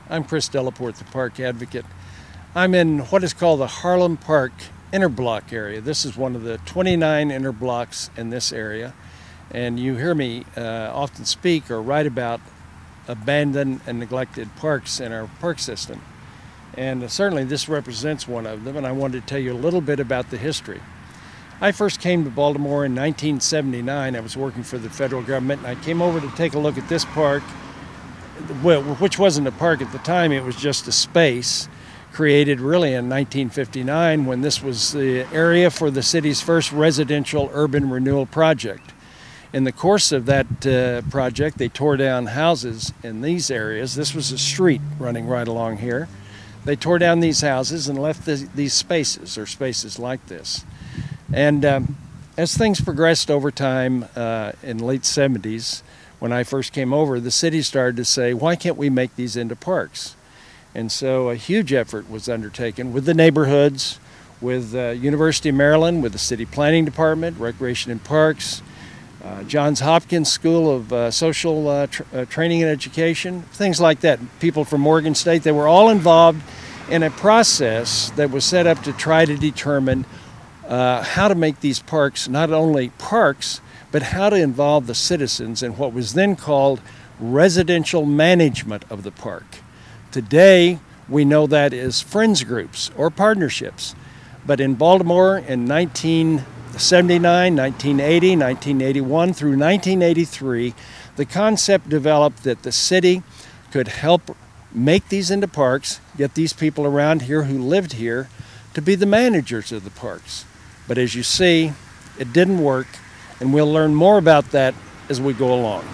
I'm Chris Delaporte, the park advocate. I'm in what is called the Harlem Park interblock area. This is one of the 29 interblocks in this area. And you hear me often speak or write about abandoned and neglected parks in our park system. And certainly this represents one of them, and I wanted to tell you a little bit about the history. I first came to Baltimore in 1979. I was working for the federal government, and I came over to take a look at this park, which wasn't a park at the time. It was just a space created really in 1959 when this was the area for the city's first residential urban renewal project. In the course of that project, they tore down houses in these areas. This was a street running right along here. They tore down these houses and left these spaces, or spaces like this. And as things progressed over time in the late 70s, when I first came over, the city started to say, why can't we make these into parks? And so a huge effort was undertaken with the neighborhoods, with University of Maryland, with the city planning department, Recreation and Parks, Johns Hopkins School of Social Training and Education, things like that. People from Morgan State, they were all involved in a process that was set up to try to determine how to make these parks not only parks, but how to involve the citizens in what was then called residential management of the park. Today, we know that as friends groups or partnerships. But in Baltimore in 1979, 1980, 1981 through 1983, the concept developed that the city could help make these into parks, get these people around here who lived here to be the managers of the parks. But as you see, it didn't work, and we'll learn more about that as we go along.